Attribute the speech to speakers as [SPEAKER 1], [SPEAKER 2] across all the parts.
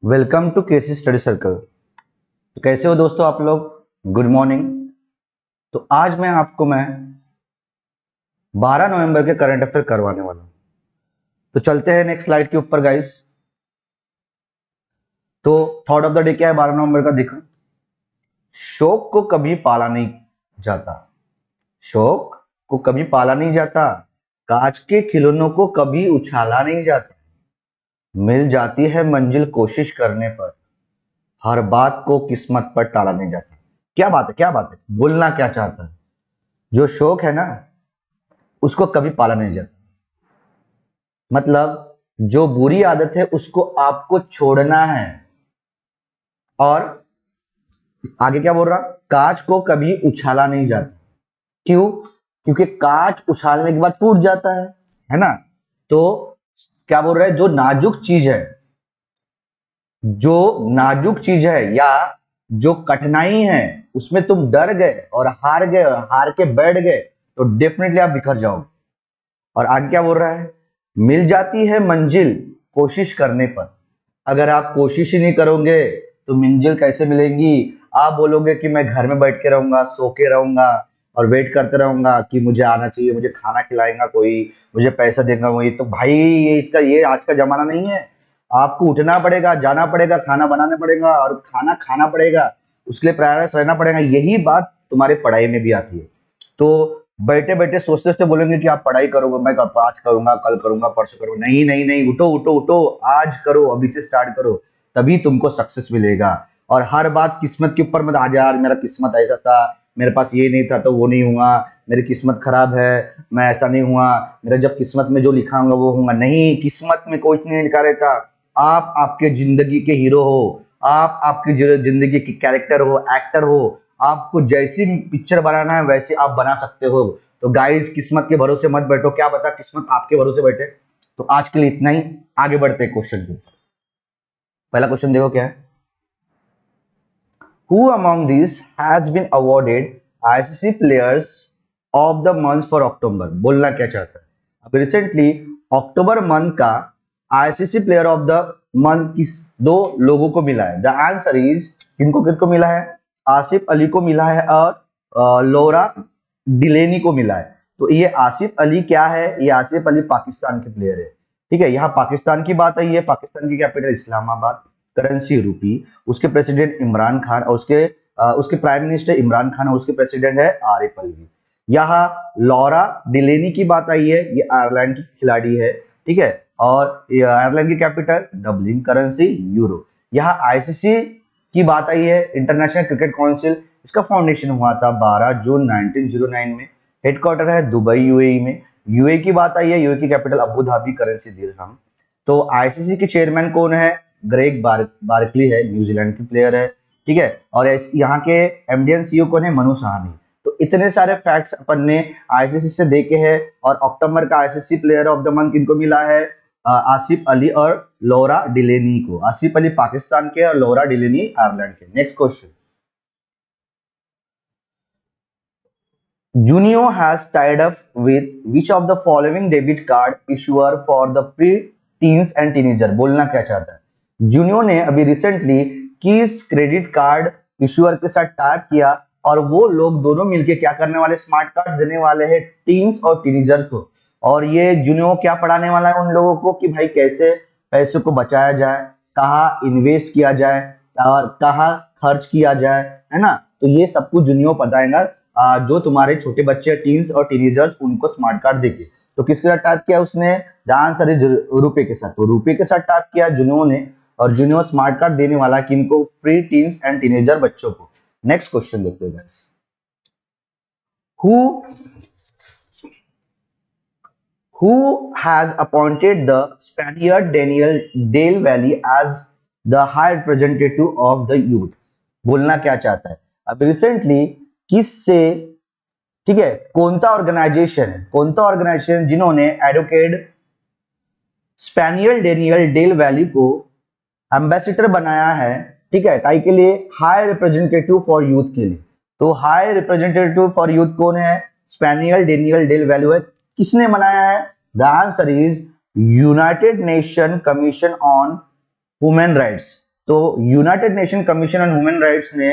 [SPEAKER 1] Welcome to KC study circle. तो कैसे हो दोस्तों आप लोग? Good morning. तो आज मैं 12 नवंबर के करंट अफेयर करवाने वाला हूं। तो चलते हैं नेक्स्ट स्लाइड के ऊपर गाइस। तो थॉट ऑफ द डे क्या है 12 नवंबर का? देखो, शौक को कभी पाला नहीं जाता। शौक को कभी पाला नहीं जाता, कांच के खिलौनों को कभी उछाला नहीं जाता, मिल जाती है मंजिल कोशिश करने पर, हर बात को किस्मत पर टाला नहीं जाता। क्या बात है, क्या बात है, बोलना क्या चाहता है? जो शौक है ना, उसको कभी पाला नहीं जाता। मतलब जो बुरी आदत है उसको आपको छोड़ना है। और आगे क्या बोल रहा? कांच को कभी उछाला नहीं जाता। क्यों? क्योंकि कांच उछालने के बाद टूट जाता है ना? तो क्या बोल रहा है, जो नाजुक चीज है, जो नाजुक चीज है या जो कठिनाई है, उसमें तुम डर गए और हार के बैठ गए तो डेफिनेटली आप बिखर जाओगे। और आगे क्या बोल रहा है? मिल जाती है मंजिल कोशिश करने पर। अगर आप कोशिश ही नहीं करोगे तो मंजिल कैसे मिलेगी? आप बोलोगे कि मैं घर में बैठ के रहूंगा, सो के रहूंगा और वेट करते रहूंगा कि मुझे आना चाहिए, मुझे खाना खिलाएगा कोई, मुझे पैसा देगा वही। तो भाई ये आज का जमाना नहीं है। आपको उठना पड़ेगा, जाना पड़ेगा, खाना बनाना पड़ेगा और खाना खाना पड़ेगा, उसके लिए प्रायोरिटाइज रहना पड़ेगा। यही बात तुम्हारे पढ़ाई में भी आती है। तो बैठे बैठे सोचते सोचते बोलेंगे कि आप पढ़ाई करोगे, मैं आज करूंगा, कल करूंगा, परसों करूंगा। नहीं नहीं नहीं, उठो उठो उठो, आज करो, अभी से स्टार्ट करो, तभी तुमको सक्सेस मिलेगा। और हर बात किस्मत के ऊपर मत आ जा, यार मेरा किस्मत ऐसा था, मेरे पास ये नहीं था तो वो नहीं हुआ, मेरी किस्मत खराब है, मैं ऐसा नहीं हुआ, मेरा जब किस्मत में जो लिखा होगा वो होगा। नहीं, किस्मत में कुछ नहीं लिखा रहता। आप आपके जिंदगी के हीरो हो, आप आपकी जिंदगी की कैरेक्टर हो, एक्टर हो। आपको जैसी पिक्चर बनाना है वैसे आप बना सकते हो। तो गाइस, किस्मत के भरोसे मत बैठो, क्या पता किस्मत आपके भरोसे बैठे। तो आज के लिए इतना ही, आगे बढ़ते हैं क्वेश्चन के। पहला क्वेश्चन देखो क्या है। Who among these has been awarded ICC Players of the Month for October? बोलना क्या चाहता है? अब रिसेंटली अक्टूबर मंथ का ICC player of the month किस दो लोगों को मिला है? द आंसर इज, किनको किनको मिला है? आसिफ अली को मिला है और लोरा डिलेनी को मिला है। तो ये आसिफ अली क्या है? ये आसिफ अली पाकिस्तान के प्लेयर है। ठीक है, यहाँ पाकिस्तान की बात आई है। पाकिस्तान की कैपिटल इस्लामाबाद, करेंसी रूपी, उसके प्रेसिडेंट इमरान खान और उसके प्राइम मिनिस्टर इमरान खान और उसके प्रेसिडेंट है आरिफ अलवी। यहाँ लॉरा डिलेनी की बात आई है, ये आयरलैंड की खिलाड़ी है। ठीक है, और आयरलैंड की कैपिटल डबलिन, करेंसी यूरो। यहाँ आईसीसी की बात आई है, इंटरनेशनल क्रिकेट काउंसिल, इसका फाउंडेशन हुआ था 12 जून 1909 में। हेडक्वार्टर है दुबई यूएई में। यूएई की बात आई है, यूएई की कैपिटल अबू धाबी, करेंसी दिरहम। तो आईसीसी के चेयरमैन कौन है? ग्रेग बार्कली है, न्यूजीलैंड की प्लेयर है। ठीक है, और यहाँ के एमडीएन सीईओ कौन है? मनु साहनी। तो इतने सारे फैक्ट्स अपन ने आईसीसी से देखे हैं। और अक्टूबर का ICC player of the month किनको मिला है? आसिफ अली और लोरा डिलेनी को। आसिफ अली पाकिस्तान के और लोरा डिलेनी आयरलैंड के। Next question. Junio has tied up with which of the following debit card issuer for the pre-teens and teenager? बोलना क्या चाहता है? Junio ने अभी रिसेंटली किस क्रेडिट कार्ड इशुअर के साथ टाइप किया और वो लोग दोनों मिलके क्या करने वाले? स्मार्ट कार्ड देने वाले हैं टीन्स और टीनेजर को। और ये जुनियो क्या पढ़ाने वाला है उन लोगों को कि भाई कैसे पैसों को बचाया जाए, कहाँ इन्वेस्ट किया जाए और कहाँ खर्च किया जाए, है ना? तो ये सब कुछ जुनियो बताएगा। जो तुम्हारे छोटे बच्चे टीन्स और टीनेजर्स, उनको स्मार्ट कार्ड देके। तो किसके साथ टाइप किया उसने? द आंसर इज रुपए के साथ। तो रुपए के साथ टाइप किया जुनियो ने। और जुनियो स्मार्ट कार्ड देने वाला किनको? प्री टीन्स एंड टीनेजर बच्चों को। नेक्स्ट क्वेश्चन देखते हैं guys. Who has appointed the Spaniard Daniel Dale Valley as the High Representative of the Youth? बोलना क्या चाहता है? अब रिसेंटली किससे, ठीक है, कौनता ऑर्गेनाइजेशन जिन्होंने एडवोकेट स्पेनियल डेनियल डेल वैली को एम्बेसडर बनाया है, ठीक है, काई के लिए? हाई रिप्रेजेंटेटिव फॉर यूथ के लिए। तो हाई रिप्रेजेंटेटिव फॉर यूथ कौन है? स्पेनियल डेनियल डेल वैली है। किसने बनाया है? The answer is United Nation Commission on Women Rights. तो United Nation Commission on Human Rights ने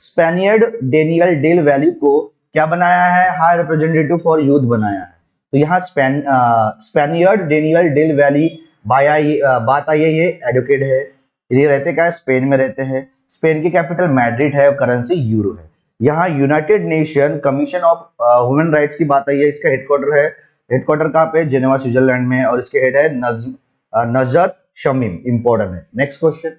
[SPEAKER 1] स्पेनियर्ड डेनियल डेल वैली को क्या बनाया है, हाई रिप्रेजेंटेटिव फॉर यूथ बनाया है। तो यहाँ स्पेनियर्ड डेनियल डेल वैली बात आई है, ये एडवोकेट है, ये रहते क्या है, स्पेन में रहते हैं। स्पेन की कैपिटल मैड्रिड है और करेंसी यूरो है। यहाँ United Nation commission of human rights की बात आई है, इसका हेडक्वार्टर है, हेडक्वार्टर कहाँ पे, जेनेवा स्विट्जरलैंड में है, और इसके हेड है नजरत शमीम। इंपॉर्टेंट है। Next question,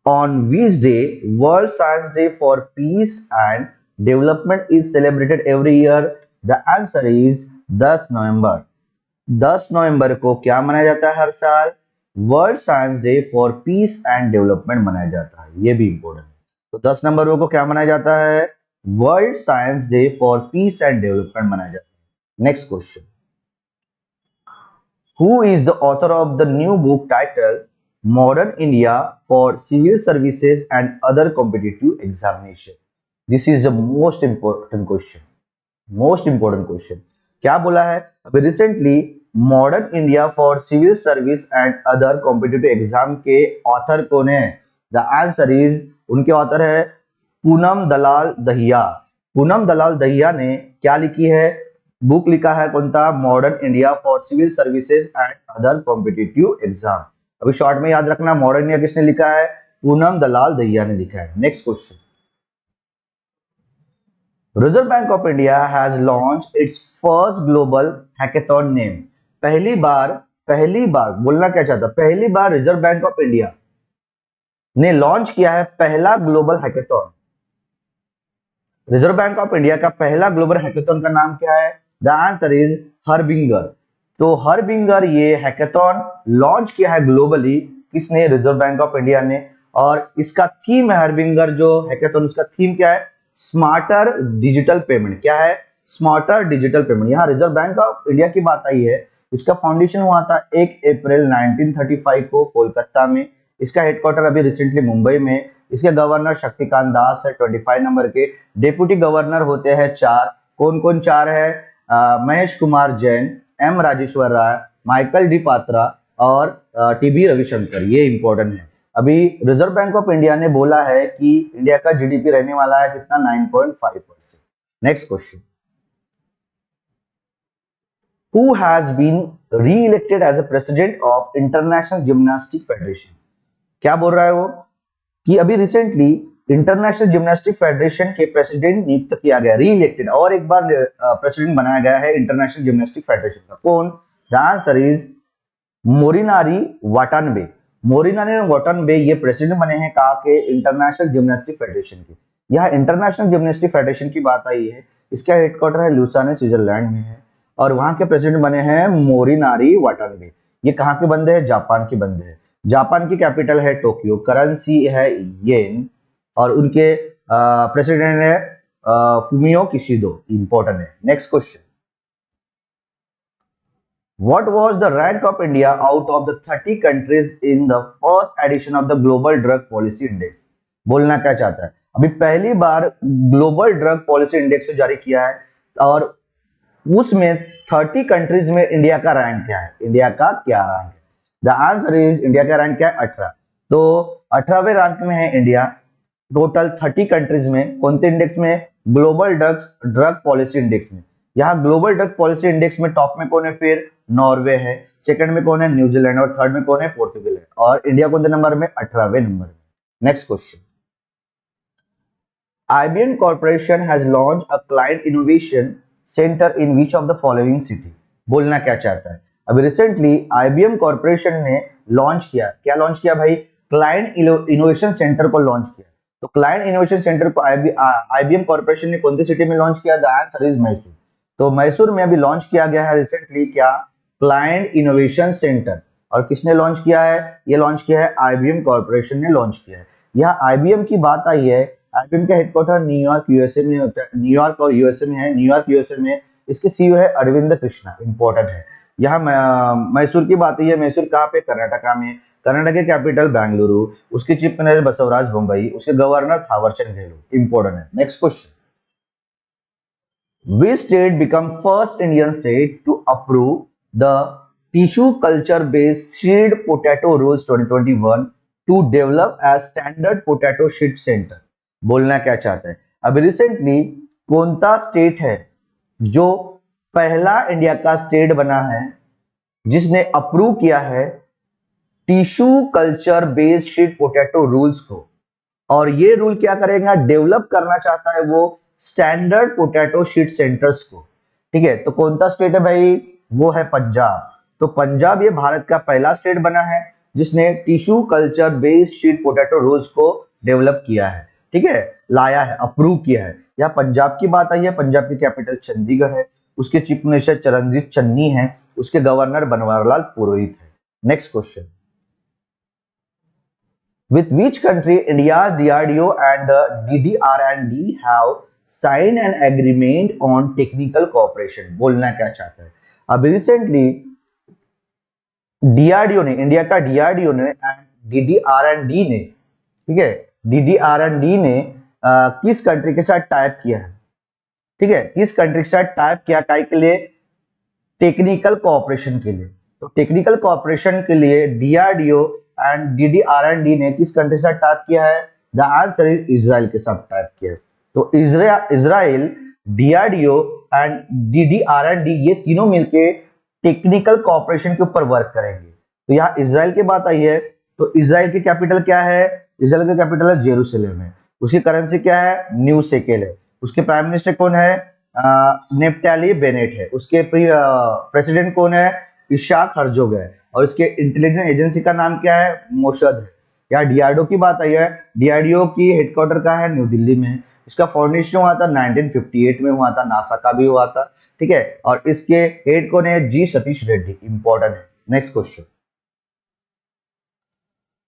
[SPEAKER 1] on which day World Science Day for Peace and Development is celebrated every year? The answer is 10 नवंबर। 10 नवंबर को क्या मनाया जाता है हर साल? World science day for piece and development मनाया जाता है, ये भी इंपॉर्टेंट है। तो 10 नवंबर को क्या मनाया जाता है? World science day for piece and development मनाया जाता है। Next question, who is the author of the new book title Modern India for Civil Services and Other Competitive Examination? This is the most important question. Most important question. क्या बोला है? अभी recently modern India for civil service and other competitive exam के author कौन है? The answer is, उनके author है पूनम दलाल दहिया। पूनम दलाल दहिया ने क्या लिखी है? बुक लिखा है कौन सा? Modern India for civil services and other competitive exam. अभी शॉर्ट में याद रखना, मॉडर्न इंडिया किसने लिखा है? पूनम दलाल दहिया ने लिखा है। Next question, reserve bank of India has launch its first global hackathon name. पहली बार बोलना क्या चाहता, पहली बार रिजर्व बैंक ऑफ इंडिया ने लॉन्च किया है पहला global hackathon. Reserve bank of India का पहला ग्लोबल हैकेथॉन का नाम क्या है? The answer is harbinger. तो हरबिंगर ये हैकेथॉन लॉन्च किया है ग्लोबली, किसने? रिजर्व बैंक ऑफ इंडिया ने। और इसका थीम है, हरबिंगर जो हैकेथॉन, उसका थीम क्या है? Smarter digital payment. क्या है? Smarter digital payment. यहाँ रिजर्व बैंक ऑफ इंडिया की बात आई है, इसका फाउंडेशन हुआ था 1 अप्रैल 1935 को कोलकाता में। इसका हेडक्वार्टर अभी रिसेंटली मुंबई में। इसके गवर्नर शक्तिकांत दास है 25 नंबर के। डेप्यूटी गवर्नर होते हैं 4। कौन कौन 4 है? महेश कुमार जैन, एम राजेश्वर राय, माइकल डी पात्रा और टीबी रविशंकर। ये इंपॉर्टेंट है। अभी रिजर्व बैंक ऑफ इंडिया ने बोला है कि इंडिया का जीडीपी रहने वाला है कितना? 9.5%। Next question, who has been re-elected as a president of International Gymnastic Federation? क्या बोल रहा है वो? कि अभी रिसेंटली इंटरनेशनल जिम्नास्टिक फेडरेशन के प्रेसिडेंट नियुक्त किया गया, री-इलेक्टेड, और एक बार प्रेसिडेंट बनाया गया है इंटरनेशनल जिम्नास्टिक फेडरेशन का। कौन? The answer is Morinari Watanabe. Morinari Watanabe ये प्रेसिडेंट बने हैं कहा के? इंटरनेशनल जिम्नास्टिक फेडरेशन के। यह इंटरनेशनल जिम्नास्टिक फेडरेशन की बात आई है, इसका हेडक्वार्टर है लुसाने स्विट्जरलैंड में है, और वहां के प्रेसिडेंट बने हैं मोरिनारी वाटानबे। ये कहाँ के बंदे हैं? जापान के बंदे हैं। जापान की कैपिटल है टोक्यो, करेंसी है येन, और उनके प्रेसिडेंट है फुमियो किशिदो। इंपॉर्टेंट है। Next question, What was the rank of India out of the 30 countries in the first edition of the Global Drug Policy Index? बोलना क्या चाहता है? अभी पहली बार ग्लोबल ड्रग पॉलिसी इंडेक्स जारी किया है, और उसमें 30 कंट्रीज में इंडिया का रैंक क्या है? इंडिया का क्या रैंक है? द आंसर इज, इंडिया का रैंक क्या है? 18। तो 18वें रैंक में है इंडिया टोटल 30 कंट्रीज में। कौन से इंडेक्स में? ग्लोबल ड्रग पॉलिसी इंडेक्स में। यहाँ ग्लोबल ड्रग पॉलिसी इंडेक्स में टॉप में कौन है? फिर नॉर्वे है, सेकंड में कौन है? न्यूजीलैंड, और थर्ड में कौन है? पोर्तुगल है। और इंडिया कौन से नंबर में? 18वें नंबर में। Next question, IBM Corporation has launched a client innovation center in which of the following city? बोलना क्या चाहता है? अभी रिसेंटली IBM कॉर्पोरेशन ने लॉन्च किया, क्या लॉन्च किया भाई? क्लाइंट इनोवेशन सेंटर को लॉन्च किया। तो क्लाइंट इनोवेशन सेंटर को IBM कॉर्पोरेशन ने कौन सी सिटी में लॉन्च किया? The answer is Mysore. तो मैसूर में अभी लॉन्च किया गया है रिसेंटली क्या? Client innovation centre. और किसने लॉन्च किया है? ये लॉन्च किया है IBM कॉर्पोरेशन ने लॉन्च किया है। यहाँ IBM की बात आई है, IBM का हेडक्वार्टर न्यूयॉर्क यूएसए में होता है, न्यूयॉर्क और यूएसए में है। न्यूयॉर्क यूएसए में इसके सीईओ है अरविंद कृष्णा। इंपॉर्टेंट है। यहाँ मैसूर की बात है, मैसूर कहाँ पे? कर्नाटका में। कर्नाटक की कैपिटल बेंगलुरु, उसके चीफ मिनिस्टर बसवराज बोम्बई, उसके गवर्नर थावरचंद गहलोत। इंपॉर्टेंट है। Next question, which state become first Indian state to approve the tissue culture based seed potato rules 2021 to develop as standard potato seed centre. बोलना क्या चाहते हैं? अभी रिसेंटली कोणता स्टेट है जो पहला इंडिया का स्टेट बना है जिसने अप्रूव किया है tissue culture based seed potato rules को, और ये रूल क्या करेगा, डेवलप करना चाहता है वो स्टैंडर्ड पोटैटो सीड सेंटर्स को। ठीक है, तो कौन सा स्टेट है भाई? वो है पंजाब। तो पंजाब ये भारत का पहला स्टेट बना है जिसने tissue culture based seed potato rules को डेवलप किया है। ठीक है, लाया है, अप्रूव किया है। यहाँ पंजाब की बात आई है। पंजाब की कैपिटल चंडीगढ़ है, उसके चीफ मिनिस्टर चरणजीत चन्नी है, उसके गवर्नर बनवारीलाल पुरोहित है। Next question, with which country India's DRDO and DDR&D have signed an agreement on technical cooperation? बोलना क्या चाहता है? अब रिसेंटली DRDO ने, इंडिया का DRDO ने एंड DDR&D ने, ठीक है, DDR&D ने किस कंट्री के साथ टाइप किया है? ठीक है, किस कंट्री के साथ टाइप किया के लिए? टेक्निकल कोऑपरेशन के लिए। तो टेक्निकल कोऑपरेशन के लिए DRDO एंड DDR&D ने किस कंट्री के साथ टाइप किया है? द आंसर इज इजराइल के साथ टाइप किया है। तो इजराइल, DRDO एंड DDR&D ये तीनों मिलके टेक्निकल कोऑपरेशन के ऊपर वर्क करेंगे। तो यहाँ इजराइल की बात आई है, तो इजराइल की कैपिटल क्या है? इजराइल की कैपिटल है जेरूसलम है। उसकी करेंसी क्या है? न्यू शेकेल है। उसके प्राइम मिनिस्टर कौन है? नेफ्ताली बेनेट है। उसके प्रेसिडेंट कौन है? इशाक हर्जोग है। और इसके इंटेलिजेंस एजेंसी का नाम क्या है? मोशद है। यहाँ DRDO की बात आई है, DRDO की हेडक्वार्टर का है न्यू दिल्ली में। इसका फाउंडेशन हुआ था 1958 में हुआ था, नासा का भी हुआ था। ठीक है, और इसके हेड कौन है? जी सतीश रेड्डी। इंपॉर्टेंट है। Next question,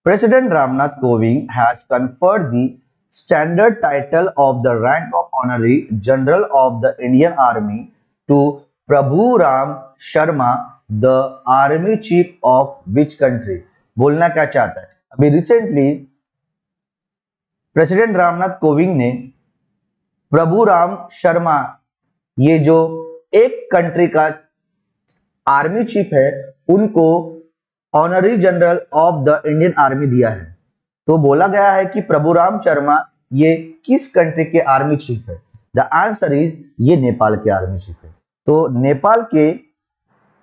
[SPEAKER 1] president Ramnath Kovind has conferred the standard title of the rank of honorary general of the Indian Army to Prabhu Ram Sharma, the Army Chief of which country? बोलना क्या चाहता है? अभी रिसेंटली प्रेसिडेंट रामनाथ कोविंद ने प्रभु राम शर्मा, ये जो एक कंट्री का आर्मी चीफ है, उनको honorary general of the Indian army दिया है। तो बोला गया है कि प्रभुराम शर्मा ये किस कंट्री के आर्मी चीफ है? द आंसर इज ये नेपाल के आर्मी चीफ है। तो नेपाल के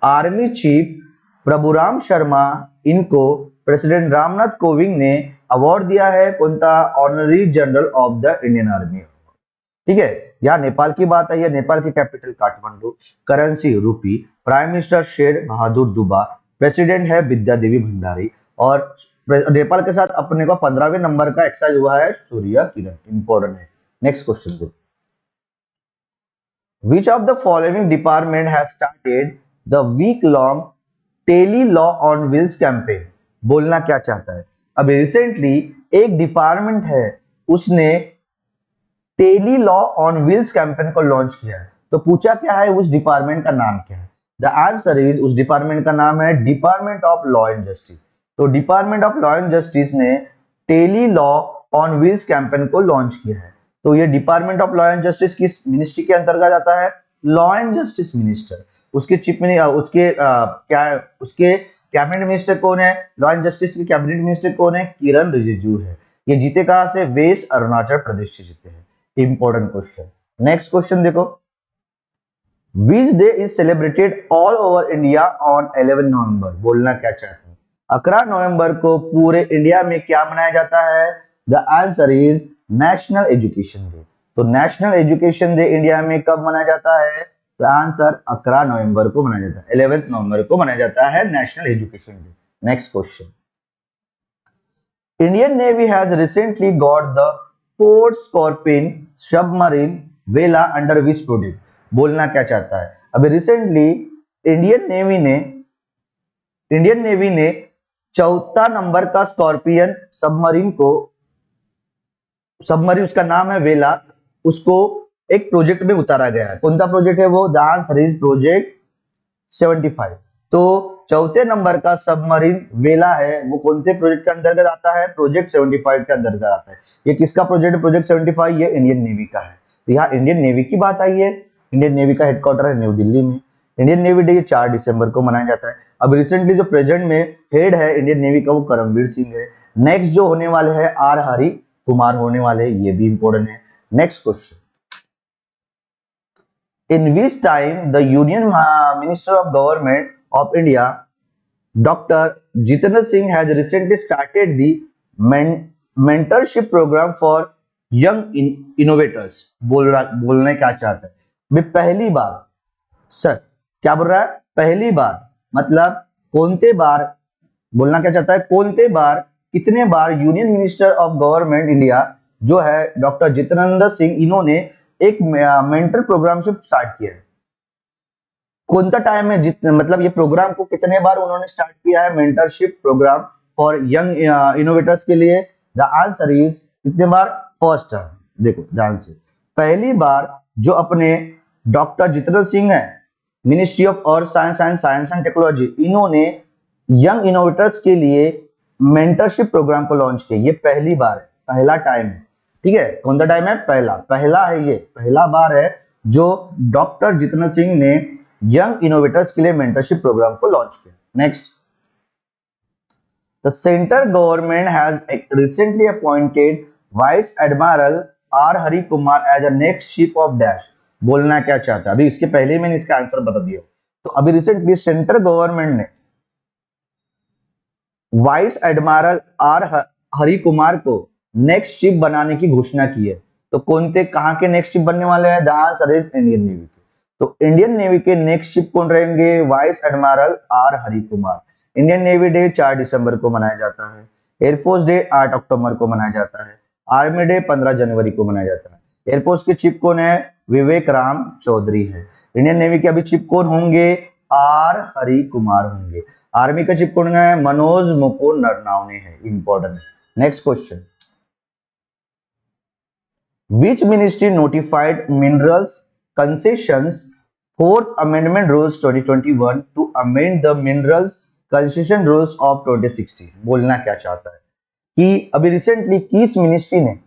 [SPEAKER 1] आर्मी चीफ प्रभुराम शर्मा, इनको प्रेसिडेंट रामनाथ कोविंद ने अवार्ड दिया है, कौन सा? Honorary general of the Indian army. ठीक है, यहाँ नेपाल की बात आई है। नेपाल की कैपिटल काठमांडू, करेंसी रूपी, प्राइम मिनिस्टर शेर बहादुर दुबा, प्रेसिडेंट है विद्या देवी भंडारी, और नेपाल के साथ अपने को 15वें नंबर का एक्सरसाइज हुआ है सूर्य किरण। इंपॉर्टेंट है। नेक्स्ट क्वेश्चन देखो, which of the following department has started the week long tele law on wheels campaign? बोलना क्या चाहता है? अभी रिसेंटली एक डिपार्टमेंट है, उसने tele law on wheels campaign को लॉन्च किया है। तो पूछा क्या है, उस डिपार्टमेंट का नाम क्या है? द आंसर इज, उस डिपार्टमेंट का नाम है department of law and justice. तो department of law and justice ने tele law on wheels campaign को लॉन्च किया है। तो ये department of law and justice किस मिनिस्ट्री के अंतर्गत आता है? Law and justice minister. उसके चीफ उसके कैबिनेट मिनिस्टर कौन है? लॉ एंड जस्टिस के कैबिनेट मिनिस्टर कौन है? किरण रिजिजू है। ये जीते कहां से? वेस्ट अरुणाचल प्रदेश से जीते हैं। Important question. नेक्स्ट क्वेश्चन देखो, which day is celebrated all over India on 11 नवंबर? बोलना क्या चाहते हैं? 11 नवंबर को पूरे इंडिया में क्या मनाया जाता है? The answer is national education day. तो नेशनल एजुकेशन डे इंडिया में कब मनाया जाता है? तो आंसर 11 नवंबर को मनाया जाता है, 11 नवंबर को मनाया जाता है national education day. Next question, Indian navy has recently got the fourth scorpion submarine वेला अंडर विच प्रोजेक्ट? बोलना क्या चाहता है? अभी रिसेंटली इंडियन नेवी ने चौथा नंबर का स्कॉर्पियन सबमरीन उसका नाम है वेला, उसको एक प्रोजेक्ट में उतारा गया है। कौन सा प्रोजेक्ट है वो? The answer is project 75। तो चौथे नंबर का सबमरीन वेला है, वो कौन से प्रोजेक्ट के अंतर्गत आता है? प्रोजेक्ट 75 के अंतर्गत आता है। ये किसका प्रोजेक्ट है? प्रोजेक्ट 75 ये इंडियन नेवी का है। तो यहाँ इंडियन नेवी की बात आई है। इंडियन नेवी का हेडक्वार्टर है न्यू दिल्ली में। इंडियन नेवी डे 4 दिसंबर को मनाया जाता है। अब रिसेंटली जो प्रेजेंट में हेड है इंडियन नेवी का वो करमवीर सिंह है। नेक्स्ट जो होने वाले हैं आर हरि कुमार होने वाले, ये भी इंपॉर्टेंट है। Next question, in which time the union minister of government of India doctor Jitendra Singh has recently started the mentorship programme for young innovators. बोलने क्या चाहता है भाई? पहली बार सर क्या बोल रहा है? पहली बार मतलब कौनते बार, बोलना क्या चाहता है? कौनते बार, कितने बार union minister of government India जो है डॉक्टर जितेंद्र सिंह, इन्होंने एक मेंटर प्रोग्राम स्टार्ट किया है। कौन सा टाइम है मतलब ये प्रोग्राम को कितने बार उन्होंने स्टार्ट किया है? Mentorship programme for young innovators के लिए। द आंसर इज कितने बार? First time. देखो ध्यान से, पहली बार जो अपने डॉक्टर जितेंद्र सिंह है, ministry of earth science and technology, इन्होंने यंग इनोवेटर्स के लिए मेंटरशिप प्रोग्राम को लॉन्च किया। ये पहली बार है, पहला टाइम है। ठीक है, कौन सा टाइम है? पहला है, ये पहला बार है जो डॉक्टर जितेंद्र सिंह ने यंग इनोवेटर्स के लिए मेंटरशिप प्रोग्राम को लॉन्च किया। Next, the central government has recently appointed vice admiral R Hari Kumar as a next chief of dash. बोलना क्या चाहता है? अभी इसके पहले मैंने इसका आंसर बता दिया। तो अभी रिसेंटली सेंट्रल गवर्नमेंट ने vice admiral R Hari Kumar को नेक्स्ट चीफ बनाने की घोषणा की है। तो कौन थे, कहां के नेक्स्ट चीफ बनने वाले हैं? The answer is Indian navy के। तो इंडियन नेवी के नेक्स्ट चीफ कौन रहेंगे? Vice admiral R Hari Kumar. Indian navy day 4 दिसंबर को मनाया जाता है। एयरफोर्स डे 8 अक्टूबर को मनाया जाता है। आर्मी डे 15 जनवरी को मनाया जाता है। एयरफोर्स के चीफ कौन है? विवेक राम चौधरी है। इंडियन नेवी के अभी चीफ कौन होंगे? आर हरि कुमार होंगे। आर्मी का चीफ कौन है? मनोज मुकुंद नरनावने है। Important. Next question, which ministry notified minerals concessions fourth amendment rules 2021 to amend the minerals concession rules of 2016। बोलना क्या चाहता है कि अभी रिसेंटली किस मिनिस्ट्री ने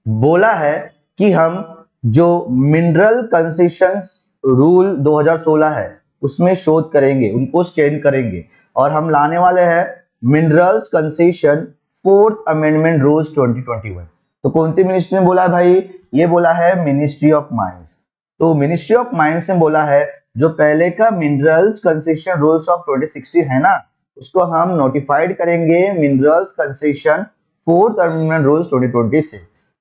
[SPEAKER 1] बोला है कि हम जो मिनरल कंसेशंस रूल 2016 है उसमें शोध करेंगे, उनको चेंज करेंगे और हम लाने वाले हैं minerals concession fourth amendment rules 2021। तो कौन सी मिनिस्ट्री ने बोला है भाई? ये बोला है मिनिस्ट्री ऑफ माइंस। तो मिनिस्ट्री ऑफ माइंस ने बोला है जो पहले का मिनरल्स कंसेशन रूल्स ऑफ 2016 है ना, उसको हम नोटिफाइड करेंगे minerals concession fourth amendment rules 2020 से।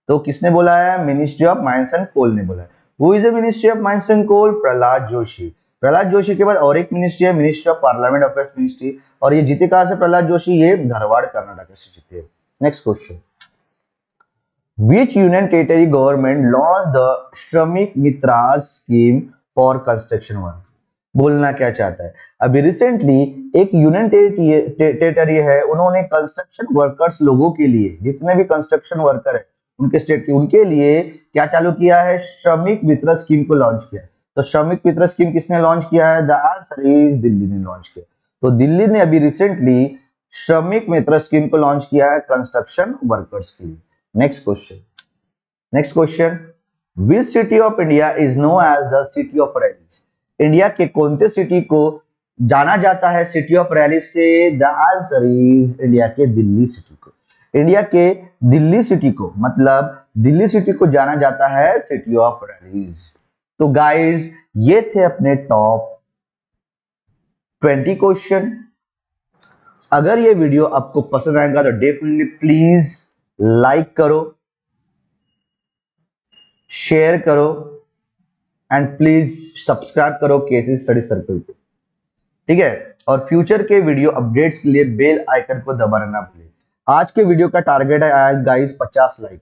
[SPEAKER 1] तो किसने बोला है? Ministry of mines and coal ने बोला है। Who is the ministry of mines and coal? Pralhad Joshi. Pralhad Joshi के बाद और एक मिनिस्ट्री है, ministry of parliament affairs ministry, और ये जीते कहां से प्रहलाद जोशी? ये धारवाड़ कर्नाटक से जीते। Next question, which union territory government launched the श्रमिक मित्राज स्कीम फॉर कंस्ट्रक्शन वर्क? बोलना क्या चाहता है? अभी रिसेंटली एक यूनियन टेरिटरी है, उन्होंने कंस्ट्रक्शन वर्कर्स लोगों के लिए, जितने भी कंस्ट्रक्शन वर्कर है उनके स्टेट के, उनके लिए क्या चालू किया है? श्रमिक मित्र स्कीम को लॉन्च किया। तो श्रमिक मित्र स्कीम किसने लॉन्च किया है? द आंसर इज दिल्ली ने लॉन्च किया। तो दिल्ली ने अभी रिसेंटली श्रमिक मित्र स्कीम को लॉन्च किया है कंस्ट्रक्शन वर्कर्स के लिए। Next question, which city of India is known as the city of rallies? India के कौन से सिटी को जाना जाता है सिटी ऑफ रैलीज से? द आंसर इज इंडिया के दिल्ली सिटी को। इंडिया के दिल्ली सिटी को, मतलब दिल्ली सिटी को जाना जाता है सिटी ऑफ रैलीज। तो गाइज ये थे अपने टॉप 20 क्वेश्चन। अगर ये वीडियो आपको पसंद आएगा तो डेफिनेटली प्लीज लाइक करो, शेयर करो एंड प्लीज सब्सक्राइब करो केसी स्टडी सर्कल को। ठीक है, और फ्यूचर के वीडियो अपडेट्स के लिए बेल आइकन को दबाना ना भूलें। आज के वीडियो का टारगेट है गाइस 50 लाइक।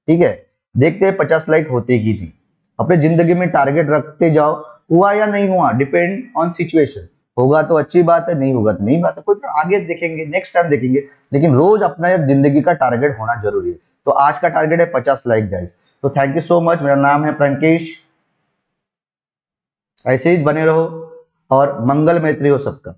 [SPEAKER 1] ठीक है, देखते हैं 50 लाइक होते कि नहीं। अपने जिंदगी में टारगेट रखते जाओ, हुआ या नहीं हुआ डिपेंड ऑन सिचुएशन। होगा तो अच्छी बात है, नहीं होगा तो नहीं बात है, कोई आगे देखेंगे, नेक्स्ट टाइम देखेंगे, लेकिन रोज अपना जिंदगी का टारगेट होना जरूरी है। तो आज का टारगेट है 50 लाइक गाइस। तो थैंक यू सो मच। मेरा नाम है प्रंकेश, ऐसे ही बने रहो और मंगल मैत्री हो सबका।